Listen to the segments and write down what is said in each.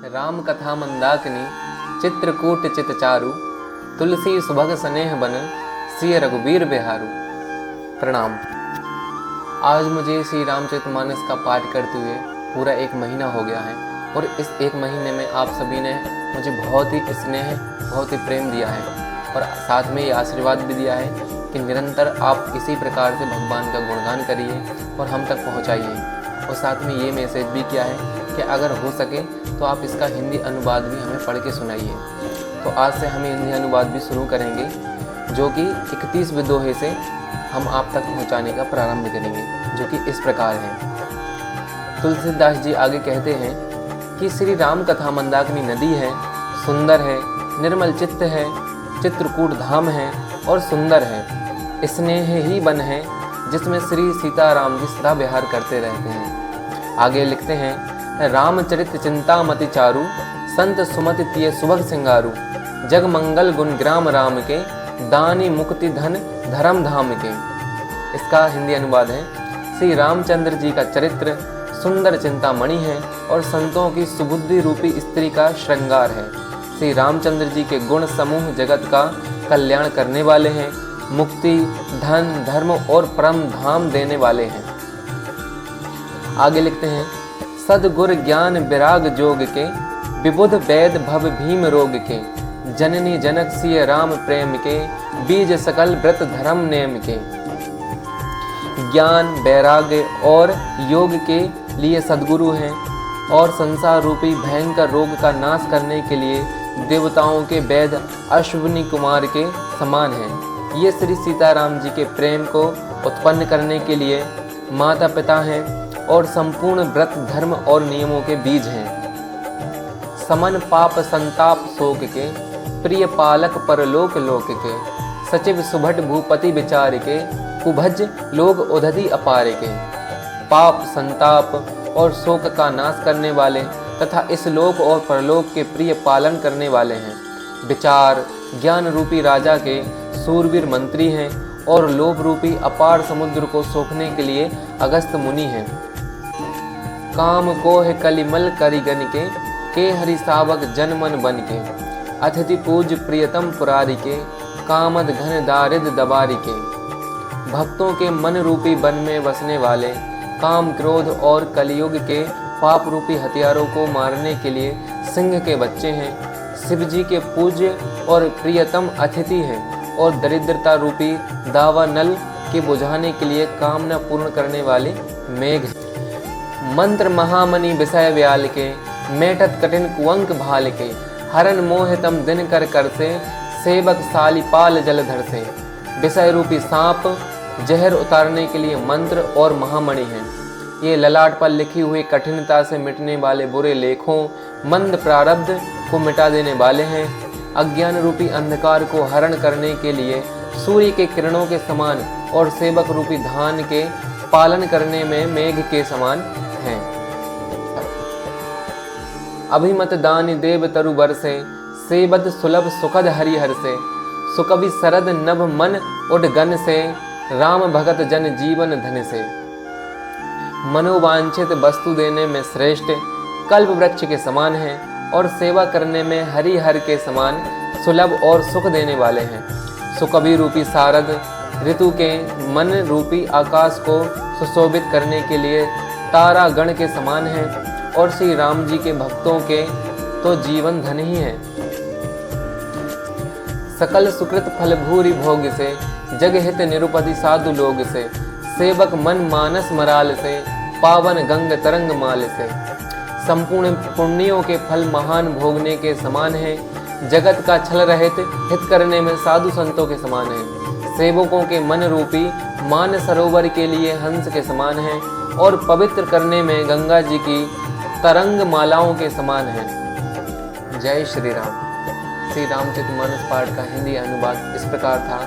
राम कथा मंदाकिनी चित्रकूट चितचारु तुलसी सुभग स्नेह बन सिय रघुबीर बिहारू। प्रणाम। आज मुझे श्री रामचरितमानस का पाठ करते हुए पूरा 1 महीना हो गया है और इस 1 महीने में आप सभी ने मुझे बहुत ही स्नेह, बहुत ही प्रेम दिया है और साथ में ये आशीर्वाद भी दिया है कि निरंतर आप इसी प्रकार से भगवान का गुणगान करिए और हम तक पहुंचाइए। और साथ में ये मैसेज भी किया है कि अगर हो सके तो आप इसका हिंदी अनुवाद भी हमें पढ़ के सुनाइए। तो आज से हम हिंदी अनुवाद भी शुरू करेंगे, जो कि 31वें दोहे से हम आप तक पहुंचाने का प्रारंभ करेंगे, जो कि इस प्रकार है। तुलसीदास जी आगे कहते हैं कि श्री राम कथा मंदाकिनी नदी है, सुंदर है, निर्मल चित्त है, चित्रकूट धाम है और सुंदर है। स्नेह ही वन है जिसमें श्री सीताराम जी सदा विहार करते रहते हैं। आगे लिखते हैं, रामचरित चिंतामति चारु संत सुमति तिय सुभग सिंगारू। जग मंगल गुण ग्राम राम के दानी मुक्ति धन धर्म धाम के। इसका हिंदी अनुवाद है, श्री रामचंद्र जी का चरित्र सुंदर चिंतामणि है और संतों की सुबुद्धि रूपी स्त्री का श्रृंगार है। श्री रामचंद्र जी के गुण समूह जगत का कल्याण करने वाले हैं, मुक्ति धन धर्म और परम धाम देने वाले हैं। आगे लिखते हैं, सद्गुर ज्ञान विराग जोग के विबुध वैद भव भीम रोग के। जननी जनक सिय राम प्रेम के बीज सकल व्रत धर्म नेम के। ज्ञान वैराग्य और योग के लिए सद्गुरु हैं और संसार रूपी भयंकर रोग का नाश करने के लिए देवताओं के वैद अश्विनी कुमार के समान हैं। ये श्री सीताराम जी के प्रेम को उत्पन्न करने के लिए माता पिता हैं और संपूर्ण व्रत धर्म और नियमों के बीज हैं। समन पाप संताप शोक के प्रिय पालक परलोक लोक के। सचिव सुभट भूपति विचार के कुभज लोग उदधि अपार के। पाप संताप और शोक का नाश करने वाले तथा इस लोक और परलोक के प्रिय पालन करने वाले हैं। विचार ज्ञान रूपी राजा के सूरवीर मंत्री हैं और लोभ रूपी अपार समुद्र को सोखने के लिए अगस्त मुनि हैं। काम कोह कलिमल करिगन के हरि सावक जन मन बन के। अतिथि पूज प्रियतम पुरारी के कामद घन दारिद दबारी के। भक्तों के मन रूपी वन में बसने वाले काम क्रोध और कलयुग के पाप रूपी हथियारों को मारने के लिए सिंह के बच्चे हैं। शिव जी के पूज्य और प्रियतम अतिथि हैं और दरिद्रता रूपी दावा नल के बुझाने के लिए कामना पूर्ण करने वाले मेघ। मंत्र महामणि विषय व्याल के मेटत कठिन कुअंक भाल के। हरन मोहितम दिन कर से सेवक सालिपाल जलधर से। विषय रूपी सांप जहर उतारने के लिए मंत्र और महामणि हैं। ये ललाट पर लिखी हुई कठिनता से मिटने वाले बुरे लेखों मंद प्रारब्ध को मिटा देने वाले हैं। अज्ञान रूपी अंधकार को हरण करने के लिए सूर्य के किरणों के समान और सेवक रूपी धान के पालन करने में मेघ के समान हैं। अभिमत दानी देव तरु बरसे सेबद सुलभ सुखद हरिहर से। सुकवि सरद नभ मन उडगन से राम भगत जन जीवन धन से। मनोवांछित वस्तु देने में श्रेष्ठ कल्प वृक्ष के समान है और सेवा करने में हरिहर के समान सुलभ और सुख देने वाले हैं। सुकवि रूपी सारद ऋतु के मन रूपी आकाश को सुशोभित करने के लिए तारा गण के समान है और श्री राम जी के भक्तों के तो जीवन धन ही है। सकल सुकृत फल भूरि भोग से जग हित निरुपति साधु लोग से। सेवक मन मानस मराल से पावन गंग तरंग माल से। संपूर्ण पुण्यों के फल महान भोगने के समान है। जगत का छल रहित हित करने में साधु संतों के समान है। सेवकों के मन रूपी मान सरोवर के लिए हंस के समान है और पवित्र करने में गंगा जी की तरंग मालाओं के समान है। जय श्री राम। श्री रामचरितमानस पाठ का हिंदी अनुवाद इस प्रकार था।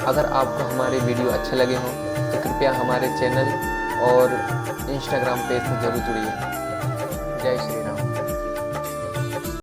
अगर आपको हमारे वीडियो अच्छे लगे हों तो कृपया हमारे चैनल और इंस्टाग्राम पेज से जरूर जुड़िए। जय श्री राम।